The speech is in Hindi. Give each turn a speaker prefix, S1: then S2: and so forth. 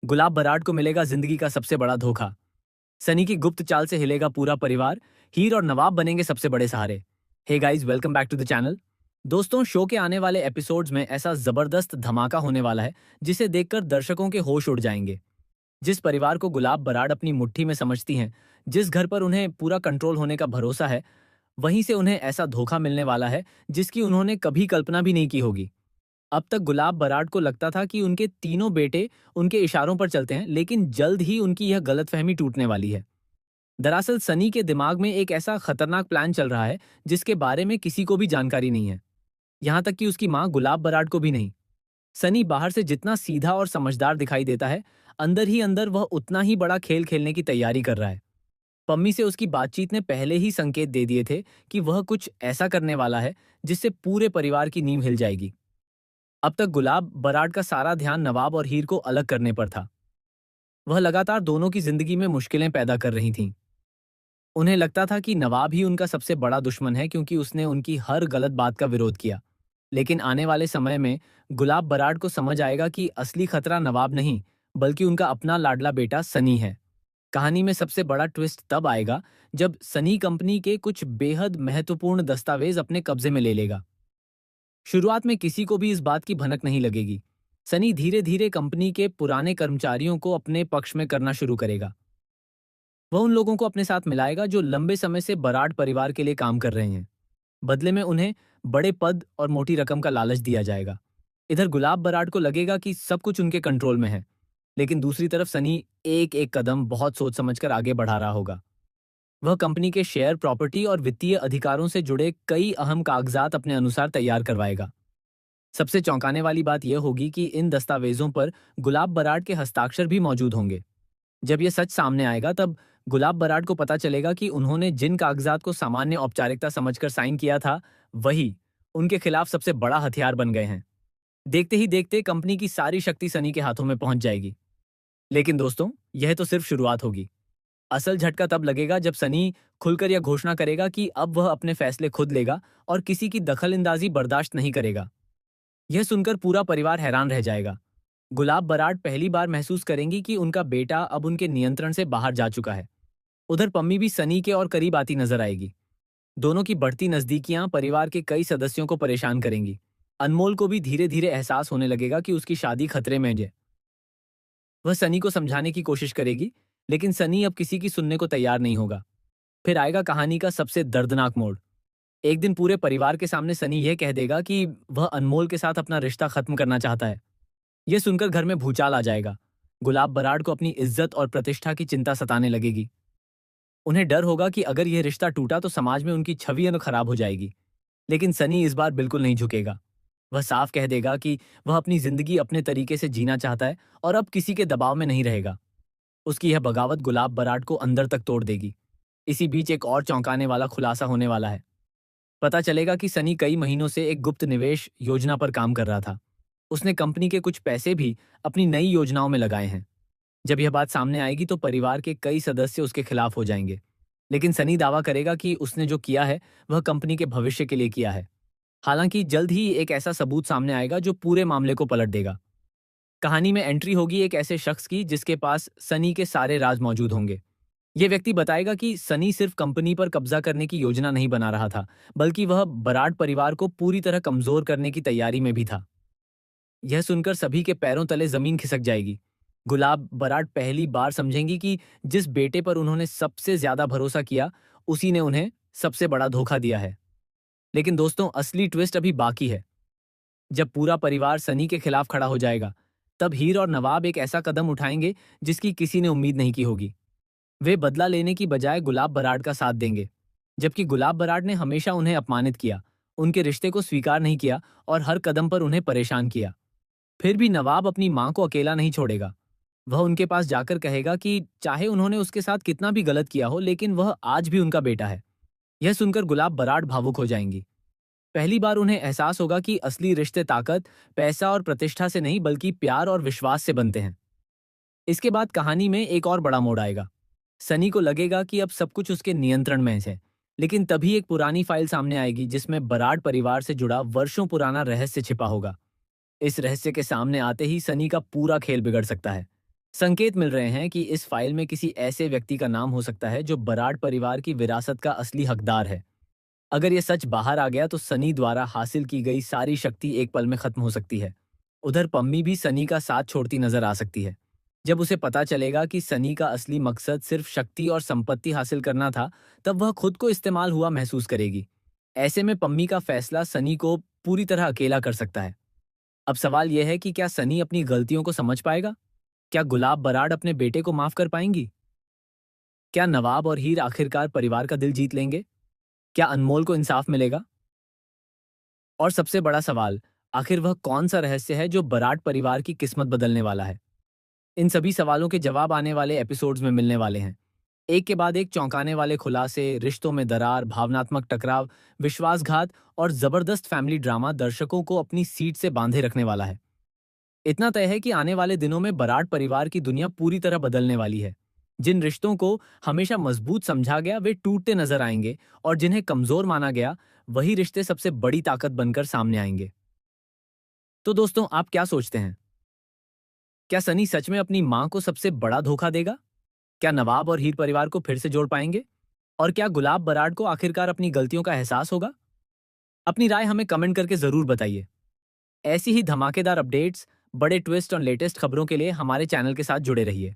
S1: गुलाब बराड को मिलेगा जिंदगी का सबसे बड़ा धोखा। सनी की गुप्त चाल से हिलेगा पूरा परिवार। हीर और नवाब बनेंगे सबसे बड़े सहारे। Hey guys, welcome back to the channel. दोस्तों, शो के आने वाले एपिसोड्स में ऐसा जबरदस्त धमाका होने वाला है जिसे देखकर दर्शकों के होश उड़ जाएंगे। जिस परिवार को गुलाब बराड अपनी मुट्ठी में समझती हैं, जिस घर पर उन्हें पूरा कंट्रोल होने का भरोसा है, वहीं से उन्हें ऐसा धोखा मिलने वाला है जिसकी उन्होंने कभी कल्पना भी नहीं की होगी। अब तक गुलाब बराड को लगता था कि उनके तीनों बेटे उनके इशारों पर चलते हैं, लेकिन जल्द ही उनकी यह गलतफहमी टूटने वाली है। दरअसल सनी के दिमाग में एक ऐसा खतरनाक प्लान चल रहा है जिसके बारे में किसी को भी जानकारी नहीं है, यहां तक कि उसकी मां गुलाब बराड को भी नहीं। सनी बाहर से जितना सीधा और समझदार दिखाई देता है, अंदर ही अंदर वह उतना ही बड़ा खेल खेलने की तैयारी कर रहा है। पम्मी से उसकी बातचीत ने पहले ही संकेत दे दिए थे कि वह कुछ ऐसा करने वाला है जिससे पूरे परिवार की नींव हिल जाएगी। अब तक गुलाब बराड का सारा ध्यान नवाब और हीर को अलग करने पर था। वह लगातार दोनों की जिंदगी में मुश्किलें पैदा कर रही थीं। उन्हें लगता था कि नवाब ही उनका सबसे बड़ा दुश्मन है क्योंकि उसने उनकी हर गलत बात का विरोध किया। लेकिन आने वाले समय में गुलाब बराड को समझ आएगा कि असली खतरा नवाब नहीं, बल्कि उनका अपना लाडला बेटा सनी है। कहानी में सबसे बड़ा ट्विस्ट तब आएगा जब सनी कंपनी के कुछ बेहद महत्वपूर्ण दस्तावेज अपने कब्जे में ले लेगा। शुरुआत में किसी को भी इस बात की भनक नहीं लगेगी। सनी धीरे धीरे कंपनी के पुराने कर्मचारियों को अपने पक्ष में करना शुरू करेगा। वह उन लोगों को अपने साथ मिलाएगा जो लंबे समय से बराड परिवार के लिए काम कर रहे हैं। बदले में उन्हें बड़े पद और मोटी रकम का लालच दिया जाएगा। इधर गुलाब बराड को लगेगा कि सब कुछ उनके कंट्रोल में है, लेकिन दूसरी तरफ सनी एक एक कदम बहुत सोच समझकर आगे बढ़ा रहा होगा। वह कंपनी के शेयर, प्रॉपर्टी और वित्तीय अधिकारों से जुड़े कई अहम कागजात अपने अनुसार तैयार करवाएगा। सबसे चौंकाने वाली बात यह होगी कि इन दस्तावेजों पर गुलाब बराड के हस्ताक्षर भी मौजूद होंगे। जब यह सच सामने आएगा तब गुलाब बराड को पता चलेगा कि उन्होंने जिन कागजात को सामान्य औपचारिकता समझकर साइन किया था, वही उनके खिलाफ सबसे बड़ा हथियार बन गए हैं। देखते ही देखते कंपनी की सारी शक्ति सनी के हाथों में पहुंच जाएगी। लेकिन दोस्तों, यह तो सिर्फ शुरुआत होगी। असल झटका तब लगेगा जब सनी खुलकर यह घोषणा करेगा कि अब वह अपने फैसले खुद लेगा और किसी की दखलंदाजी बर्दाश्त नहीं करेगा। यह सुनकर पूरा परिवार हैरान रह जाएगा। गुलाब बराड पहली बार महसूस करेंगी कि उनका बेटा अब उनके नियंत्रण से बाहर जा चुका है। उधर पम्मी भी सनी के और करीब आती नजर आएगी। दोनों की बढ़ती नजदीकियां परिवार के कई सदस्यों को परेशान करेंगी। अनमोल को भी धीरे धीरे एहसास होने लगेगा कि उसकी शादी खतरे में है। वह सनी को समझाने की कोशिश करेगी, लेकिन सनी अब किसी की सुनने को तैयार नहीं होगा। फिर आएगा कहानी का सबसे दर्दनाक मोड़। एक दिन पूरे परिवार के सामने सनी यह कह देगा कि वह अनमोल के साथ अपना रिश्ता खत्म करना चाहता है। यह सुनकर घर में भूचाल आ जाएगा। गुलाब बराड को अपनी इज्जत और प्रतिष्ठा की चिंता सताने लगेगी। उन्हें डर होगा कि अगर यह रिश्ता टूटा तो समाज में उनकी छवि खराब हो जाएगी। लेकिन सनी इस बार बिल्कुल नहीं झुकेगा। वह साफ कह देगा कि वह अपनी जिंदगी अपने तरीके से जीना चाहता है और अब किसी के दबाव में नहीं रहेगा। उसकी यह बगावत गुलाब बराड को अंदर तक तोड़ देगी। इसी बीच एक और चौंकाने वाला खुलासा होने वाला है। पता चलेगा कि सनी कई महीनों से एक गुप्त निवेश योजना पर काम कर रहा था। उसने कंपनी के कुछ पैसे भी अपनी नई योजनाओं में लगाए हैं। जब यह बात सामने आएगी तो परिवार के कई सदस्य उसके खिलाफ हो जाएंगे। लेकिन सनी दावा करेगा कि उसने जो किया है वह कंपनी के भविष्य के लिए किया है। हालांकि जल्द ही एक ऐसा सबूत सामने आएगा जो पूरे मामले को पलट देगा। कहानी में एंट्री होगी एक ऐसे शख्स की जिसके पास सनी के सारे राज मौजूद होंगे। यह व्यक्ति बताएगा कि सनी सिर्फ कंपनी पर कब्जा करने की योजना नहीं बना रहा था, बल्कि वह बराड परिवार को पूरी तरह कमजोर करने की तैयारी में भी था। यह सुनकर सभी के पैरों तले जमीन खिसक जाएगी। गुलाब बराड पहली बार समझेंगी कि जिस बेटे पर उन्होंने सबसे ज्यादा भरोसा किया, उसी ने उन्हें सबसे बड़ा धोखा दिया है। लेकिन दोस्तों, असली ट्विस्ट अभी बाकी है। जब पूरा परिवार सनी के खिलाफ खड़ा हो जाएगा, तब हीर और नवाब एक ऐसा कदम उठाएंगे जिसकी किसी ने उम्मीद नहीं की होगी। वे बदला लेने की बजाय गुलाब बराड का साथ देंगे, जबकि गुलाब बराड ने हमेशा उन्हें अपमानित किया, उनके रिश्ते को स्वीकार नहीं किया और हर कदम पर उन्हें परेशान किया। फिर भी नवाब अपनी मां को अकेला नहीं छोड़ेगा। वह उनके पास जाकर कहेगा कि चाहे उन्होंने उसके साथ कितना भी गलत किया हो, लेकिन वह आज भी उनका बेटा है। यह सुनकर गुलाब बराड भावुक हो जाएंगी। पहली बार उन्हें एहसास होगा कि असली रिश्ते ताकत, पैसा और प्रतिष्ठा से नहीं बल्कि प्यार और विश्वास से बनते हैं। इसके बाद कहानी में एक और बड़ा मोड़ आएगा। सनी को लगेगा कि अब सब कुछ उसके नियंत्रण में है, लेकिन तभी एक पुरानी फाइल सामने आएगी जिसमें बराड परिवार से जुड़ा वर्षों पुराना रहस्य छिपा होगा। इस रहस्य के सामने आते ही सनी का पूरा खेल बिगड़ सकता है। संकेत मिल रहे हैं कि इस फाइल में किसी ऐसे व्यक्ति का नाम हो सकता है जो बराड़ परिवार की विरासत का असली हकदार है। अगर ये सच बाहर आ गया तो सनी द्वारा हासिल की गई सारी शक्ति एक पल में खत्म हो सकती है। उधर पम्मी भी सनी का साथ छोड़ती नजर आ सकती है। जब उसे पता चलेगा कि सनी का असली मकसद सिर्फ शक्ति और संपत्ति हासिल करना था, तब वह खुद को इस्तेमाल हुआ महसूस करेगी। ऐसे में पम्मी का फैसला सनी को पूरी तरह अकेला कर सकता है। अब सवाल यह है कि क्या सनी अपनी गलतियों को समझ पाएगा? क्या गुलाब बराड़ अपने बेटे को माफ कर पाएंगी? क्या नवाब और हीर आखिरकार परिवार का दिल जीत लेंगे? क्या अनमोल को इंसाफ मिलेगा? और सबसे बड़ा सवाल, आखिर वह कौन सा रहस्य है जो बराड़ परिवार की किस्मत बदलने वाला है? इन सभी सवालों के जवाब आने वाले एपिसोड्स में मिलने वाले हैं। एक के बाद एक चौंकाने वाले खुलासे, रिश्तों में दरार, भावनात्मक टकराव, विश्वासघात और जबरदस्त फैमिली ड्रामा दर्शकों को अपनी सीट से बांधे रखने वाला है। इतना तय है कि आने वाले दिनों में बराड़ परिवार की दुनिया पूरी तरह बदलने वाली है। जिन रिश्तों को हमेशा मजबूत समझा गया वे टूटते नजर आएंगे, और जिन्हें कमजोर माना गया वही रिश्ते सबसे बड़ी ताकत बनकर सामने आएंगे। तो दोस्तों, आप क्या सोचते हैं? क्या सनी सच में अपनी मां को सबसे बड़ा धोखा देगा? क्या नवाब और हीर परिवार को फिर से जोड़ पाएंगे? और क्या गुलाब बराड़ को आखिरकार अपनी गलतियों का एहसास होगा? अपनी राय हमें कमेंट करके जरूर बताइए। ऐसी ही धमाकेदार अपडेट्स, बड़े ट्विस्ट और लेटेस्ट खबरों के लिए हमारे चैनल के साथ जुड़े रहिए।